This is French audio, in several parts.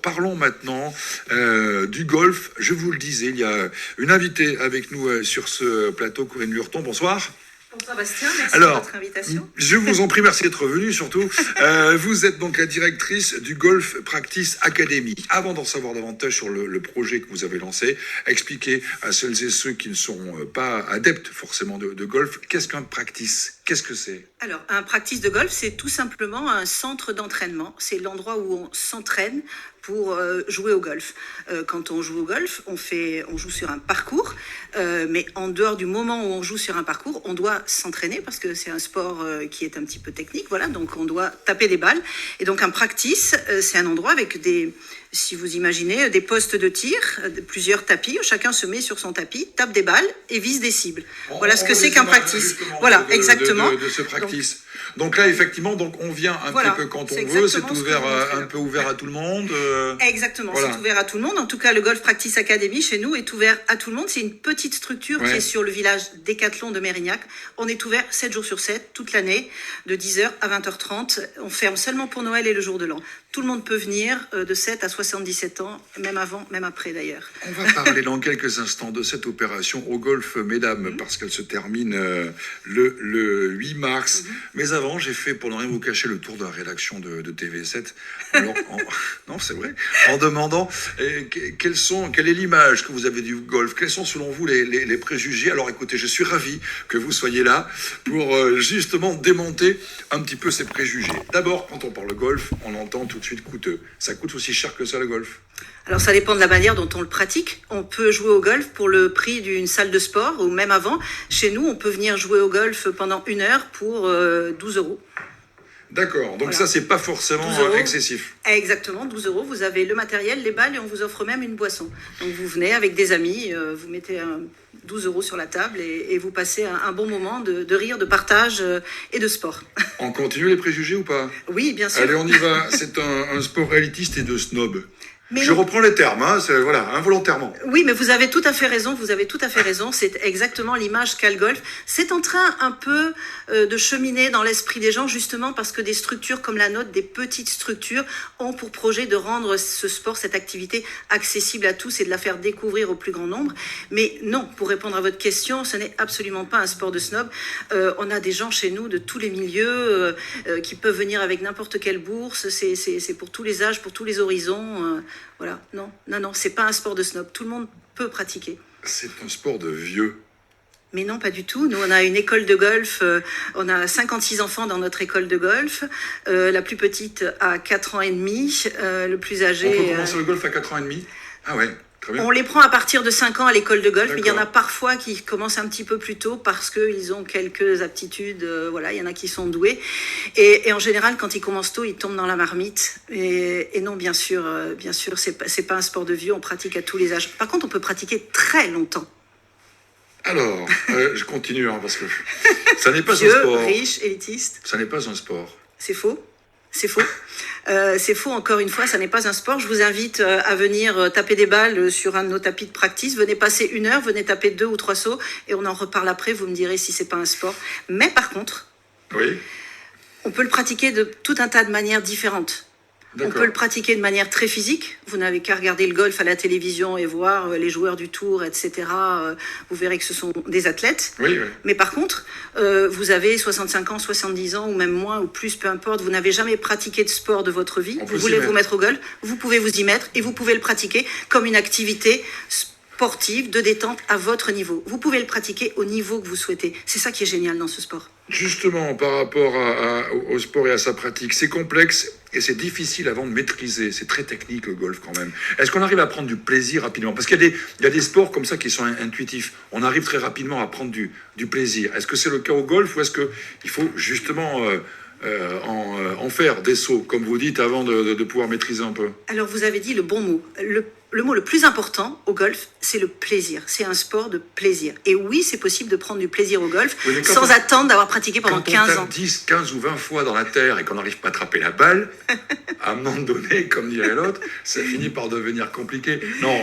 Parlons maintenant du golf. Je vous le disais, il y a une invitée avec nous sur ce plateau, Corinne Lurton. Bonsoir. Bonsoir Bastien, merci Alors, de votre invitation. Je vous en prie, merci d'être venu surtout. Vous êtes donc la directrice du Golf Practice Academy. Avant d'en savoir davantage sur le projet que vous avez lancé, expliquez à celles et ceux qui ne sont pas adeptes forcément de golf, qu'est-ce qu'un practice ? Qu'est-ce que c'est ? Alors, un practice de golf, c'est tout simplement un centre d'entraînement. C'est l'endroit où on s'entraîne pour jouer au golf. Quand on joue au golf, on joue sur un parcours, mais en dehors du moment où on joue sur un parcours, on doit s'entraîner parce que c'est un sport qui est un petit peu technique, voilà, donc on doit taper des balles. Et donc un practice, c'est un endroit avec si vous imaginez, des postes de tir, plusieurs tapis, où chacun se met sur son tapis, tape des balles et vise des cibles. Voilà ce que c'est qu'un practice. Voilà, exactement. De ce practice. Donc là, effectivement, on vient un petit peu quand on veut, c'est ouvert, un peu ouvert à tout le monde. Exactement, voilà. C'est ouvert à tout le monde. En tout cas, le Golf Practice Academy, chez nous, est ouvert à tout le monde. C'est une petite structure qui est sur le village Décathlon de Mérignac. On est ouvert 7 jours sur 7, toute l'année, de 10h à 20h30. On ferme seulement pour Noël et le jour de l'an. Tout le monde peut venir de 7 à 77 ans, même avant, même après d'ailleurs. On va parler dans quelques instants de cette opération au golf, mesdames, parce qu'elle se termine le 8 mars. Mais avant, j'ai fait, pour ne rien vous cacher, le tour de la rédaction de TV7. Alors, non, c'est vrai. En demandant quelle est l'image que vous avez du golf, quels sont selon vous les préjugés. Alors écoutez, je suis ravi que vous soyez là pour justement démonter un petit peu ces préjugés. D'abord, quand on parle de golf, on entend tout de suite coûteux. Ça coûte aussi cher que ça le golf ? Alors ça dépend de la manière dont on le pratique. On peut jouer au golf pour le prix d'une salle de sport ou même avant. Chez nous, on peut venir jouer au golf pendant 1 heure pour 12 euros. D'accord, donc voilà. Ça c'est pas forcément excessif. Exactement, 12 euros, vous avez le matériel, les balles et on vous offre même une boisson. Donc vous venez avec des amis, vous mettez 12 euros sur la table et vous passez un bon moment de rire, de partage et de sport. On continue les préjugés ou pas ? Oui, bien sûr. Allez, on y va, c'est un sport élitiste et de snob. Je reprends les termes, voilà, involontairement. Oui, mais vous avez tout à fait raison, c'est exactement l'image qu'a le golf. C'est en train un peu de cheminer dans l'esprit des gens, justement parce que des structures comme la nôtre, des petites structures, ont pour projet de rendre ce sport, cette activité, accessible à tous et de la faire découvrir au plus grand nombre. Mais non, pour répondre à votre question, ce n'est absolument pas un sport de snob. On a des gens chez nous de tous les milieux qui peuvent venir avec n'importe quelle bourse, c'est pour tous les âges, pour tous les horizons. Voilà, non, c'est pas un sport de snob. Tout le monde peut pratiquer. C'est un sport de vieux. Mais non, pas du tout. Nous, on a une école de golf. On a 56 enfants dans notre école de golf. La plus petite a 4 ans et demi. Le plus âgé... On peut commencer le golf à 4 ans et demi ? Ah ouais. On les prend à partir de 5 ans à l'école de golf, mais il y en a parfois qui commencent un petit peu plus tôt parce qu'ils ont quelques aptitudes, il y en a qui sont doués. Et en général, quand ils commencent tôt, ils tombent dans la marmite. Et non, bien sûr, c'est pas un sport de vieux, on pratique à tous les âges. Par contre, on peut pratiquer très longtemps. Alors, je continue, parce que ça n'est pas vieux, un sport. Riche, élitiste. Ça n'est pas un sport. C'est faux. C'est faux, encore une fois, ça n'est pas un sport. Je vous invite à venir taper des balles sur un de nos tapis de practice. Venez passer 1 heure, venez taper 2 ou 3 sauts et on en reparle après, vous me direz si c'est pas un sport. Mais par contre, on peut le pratiquer de tout un tas de manières différentes. On peut le pratiquer de manière très physique. Vous n'avez qu'à regarder le golf à la télévision et voir les joueurs du tour, etc. Vous verrez que ce sont des athlètes. Oui. Mais par contre, vous avez 65 ans, 70 ans ou même moins ou plus, peu importe. Vous n'avez jamais pratiqué de sport de votre vie. Vous voulez vous mettre au golf. Vous pouvez vous y mettre et vous pouvez le pratiquer comme une activité sportive de détente à votre niveau. Vous pouvez le pratiquer au niveau que vous souhaitez. C'est ça qui est génial dans ce sport. Justement, par rapport au sport et à sa pratique, c'est complexe et c'est difficile avant de maîtriser. C'est très technique le golf quand même. Est-ce qu'on arrive à prendre du plaisir rapidement ? Parce qu'il y a des sports comme ça qui sont intuitifs. On arrive très rapidement à prendre du plaisir. Est-ce que c'est le cas au golf ou est-ce qu'il faut justement en faire des sauts, comme vous dites, avant de pouvoir maîtriser un peu ? Alors vous avez dit le bon mot. Le mot le plus important au golf, c'est le plaisir. C'est un sport de plaisir. Et oui, c'est possible de prendre du plaisir au golf sans attendre d'avoir pratiqué pendant 15 ans. Quand on tape 10, 15 ou 20 fois dans la terre et qu'on n'arrive pas à attraper la balle, à un moment donné, comme dirait l'autre, ça finit par devenir compliqué. Non,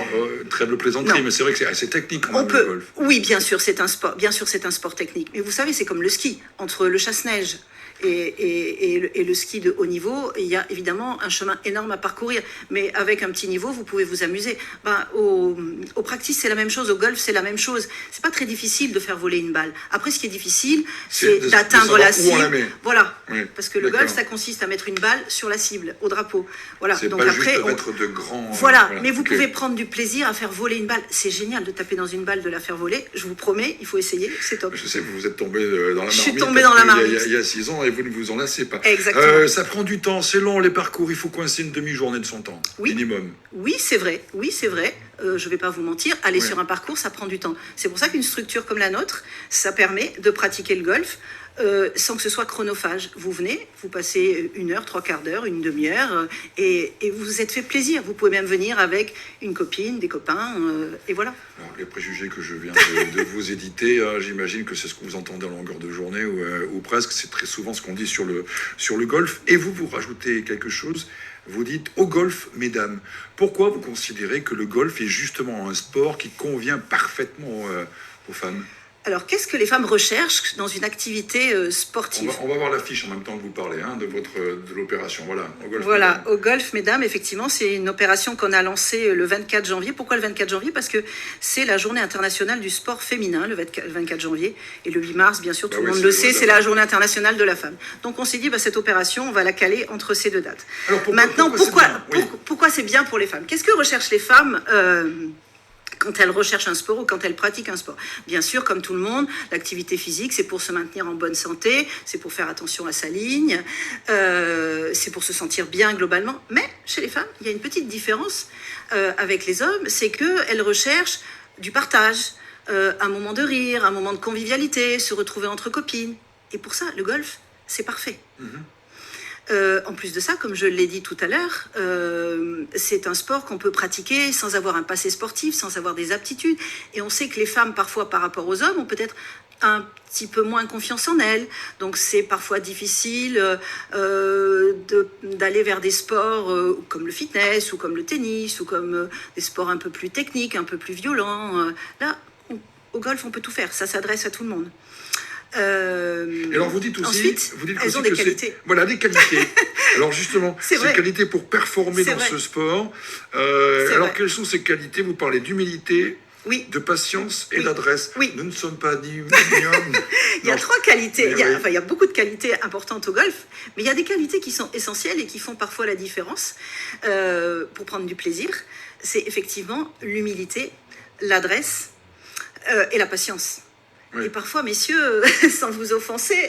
trêve de plaisanterie, mais c'est vrai que c'est assez technique quand même, le golf. Oui, bien sûr, c'est un sport technique. Mais vous savez, c'est comme le ski. Entre le chasse-neige et le ski de haut niveau, il y a évidemment un chemin énorme à parcourir. Mais avec un petit niveau, vous pouvez vous amuser. Au practice, c'est la même chose. Au golf, c'est la même chose. C'est pas très difficile de faire voler une balle. Après, ce qui est difficile, c'est d'atteindre la cible. Voilà. Oui, parce que le golf, ça consiste à mettre une balle sur la cible, au drapeau. Voilà. Donc pas après, juste mettre de grands... Voilà. Mais vous pouvez prendre du plaisir à faire voler une balle. C'est génial de taper dans une balle, de la faire voler. Je vous promets, il faut essayer. C'est top. Je sais, vous êtes tombé dans la marmite. Je suis tombée dans la marmite. Il y a 6 ans et vous ne vous en lassez pas. Exactement. Ça prend du temps, c'est long les parcours. Il faut coincer une demi-journée de son temps, minimum. Oui, c'est vrai. Oui, c'est vrai. Je ne vais pas vous mentir. Aller sur un parcours, ça prend du temps. C'est pour ça qu'une structure comme la nôtre, ça permet de pratiquer le golf sans que ce soit chronophage. Vous venez, vous passez 1 heure, 3/4 d'heure, une demi-heure, et vous vous êtes fait plaisir. Vous pouvez même venir avec une copine, des copains, et voilà. Alors, les préjugés que je viens de vous éditer, j'imagine que c'est ce que vous entendez en longueur de journée, ou presque. C'est très souvent ce qu'on dit sur le golf. Et vous rajoutez quelque chose. Vous dites au golf, mesdames. Pourquoi vous considérez que le golf est justement un sport qui convient parfaitement aux femmes ? Alors, qu'est-ce que les femmes recherchent dans une activité sportive ? On va voir l'affiche en même temps que vous parlez de l'opération. Voilà, au golf, voilà, au golf, mesdames, effectivement, c'est une opération qu'on a lancée le 24 janvier. Pourquoi le 24 janvier ? Parce que c'est la journée internationale du sport féminin, le 24 janvier. Et le 8 mars, bien sûr, tout le monde le sait, c'est la journée internationale de la femme. Donc, on s'est dit, cette opération, on va la caler entre ces 2 dates. Alors, pourquoi c'est bien pour les femmes ? Qu'est-ce que recherchent les femmes quand elles recherchent un sport ou quand elles pratiquent un sport? Bien sûr, comme tout le monde, l'activité physique, c'est pour se maintenir en bonne santé, c'est pour faire attention à sa ligne, c'est pour se sentir bien globalement. Mais chez les femmes, il y a une petite différence avec les hommes, c'est qu'elles recherchent du partage, un moment de rire, un moment de convivialité, se retrouver entre copines. Et pour ça, le golf, c'est parfait. En plus de ça, comme je l'ai dit tout à l'heure, c'est un sport qu'on peut pratiquer sans avoir un passé sportif, sans avoir des aptitudes. Et on sait que les femmes, parfois, par rapport aux hommes, ont peut-être un petit peu moins confiance en elles. Donc c'est parfois difficile d'aller vers des sports comme le fitness ou comme le tennis ou comme des sports un peu plus techniques, un peu plus violents. Là, au golf, on peut tout faire. Ça s'adresse à tout le monde. Et alors vous dites aussi, ensuite, elles ont des qualités. Voilà, des qualités. Alors justement, ces qualités pour performer dans ce sport. Alors quelles sont ces qualités ? Vous parlez d'humilité, de patience et d'adresse. Nous ne sommes pas ni humains ni hommes. Il y a 3 qualités. Il y a beaucoup de qualités importantes au golf, mais il y a des qualités qui sont essentielles et qui font parfois la différence pour prendre du plaisir. C'est effectivement l'humilité, l'adresse et la patience. Et parfois, messieurs, sans vous offenser,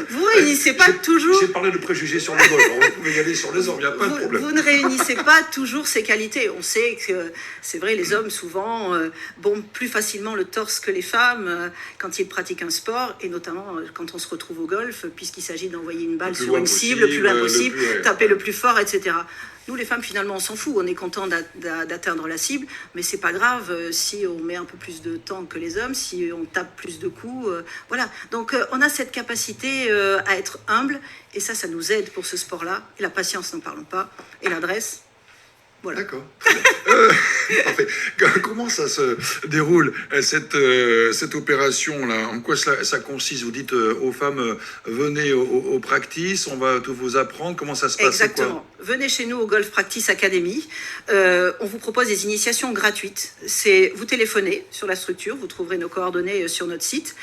vous ne réunissez pas toujours... J'ai parlé de préjugés sur le golf, vous pouvez y aller sur les hommes, il n'y a pas de problème. Vous ne réunissez pas toujours ces qualités. On sait que, c'est vrai, les hommes, souvent, bombent plus facilement le torse que les femmes quand ils pratiquent un sport, et notamment quand on se retrouve au golf, puisqu'il s'agit d'envoyer une balle sur une cible, le plus loin possible, taper le plus fort, etc. Nous, les femmes, finalement, on s'en fout. On est content d'atteindre la cible, mais c'est pas grave si on met un peu plus de temps que les hommes, si on tape plus de coups. Voilà. Donc, on a cette capacité à être humble, et ça nous aide pour ce sport-là. Et la patience, n'en parlons pas. Et l'adresse. Voilà. D'accord. Parfait. Comment ça se déroule, cette opération-là ? En quoi ça consiste ? Vous dites aux femmes, venez au practice, on va tout vous apprendre. Comment ça se passe ? Exactement. Venez chez nous au Golf Practice Academy. On vous propose des initiations gratuites. Vous téléphonez sur la structure, vous trouverez nos coordonnées sur notre site.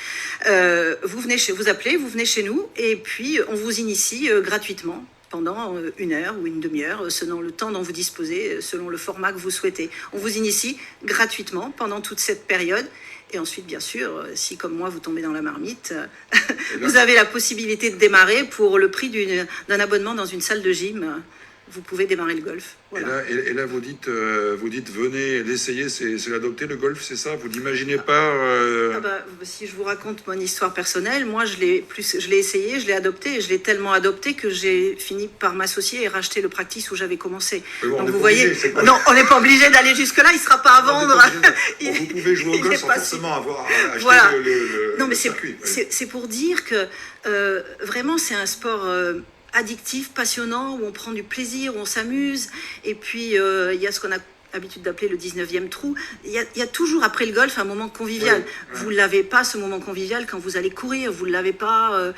Vous appelez, vous venez chez nous, et puis on vous initie gratuitement pendant 1 heure ou une demi-heure, selon le temps dont vous disposez, selon le format que vous souhaitez. On vous initie gratuitement pendant toute cette période. Et ensuite, bien sûr, si comme moi, vous tombez dans la marmite, vous avez la possibilité de démarrer pour le prix d'un abonnement dans une salle de gym. Vous pouvez démarrer le golf. Voilà. Et là, vous dites venez l'essayer, c'est l'adopter le golf, c'est ça ? Vous n'imaginez pas si je vous raconte mon histoire personnelle, moi je l'ai essayé, je l'ai adopté, et je l'ai tellement adopté que j'ai fini par m'associer et racheter le practice où j'avais commencé. Donc vous voyez, non, on n'est pas obligé d'aller jusque-là, il ne sera pas à vendre. Vous pouvez jouer au golf sans forcément avoir acheté le circuit. C'est pour dire que vraiment c'est un sport addictif, passionnant, où on prend du plaisir, où on s'amuse. Et puis, il y a ce qu'on l'habitude d'appeler le 19e trou. Il y a toujours après le golf un moment convivial. Ouais. Vous ne l'avez pas ce moment convivial quand vous allez courir, vous ne l'avez pas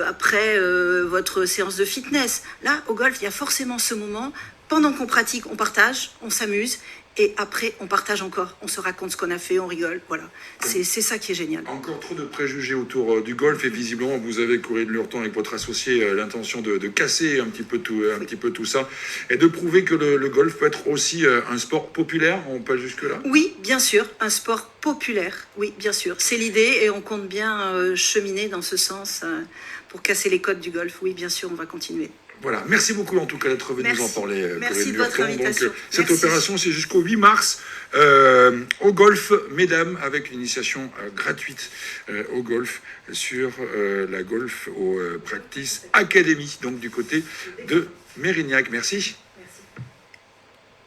après votre séance de fitness. Là, au golf, il y a forcément ce moment. Pendant qu'on pratique, on partage, on s'amuse. Et après, on partage encore, on se raconte ce qu'on a fait, on rigole, voilà. C'est ça qui est génial. Encore trop de préjugés autour du golf et visiblement vous avez, Corinne Lurton, avec votre associé, l'intention de casser un petit peu tout ça et de prouver que le golf peut être aussi un sport populaire, on passe jusque-là. Oui, bien sûr, un sport populaire, oui, bien sûr. C'est l'idée et on compte bien cheminer dans ce sens pour casser les codes du golf. Oui, bien sûr, on va continuer. Voilà, merci beaucoup en tout cas d'être venu nous en parler. Merci Corinne de votre Lurton. invitation. Donc, cette Merci. opération, c'est jusqu'au 8 mars au golf, mesdames, avec une initiation gratuite au golf sur la Golf au Practice Academy, donc du côté de Mérignac. Merci.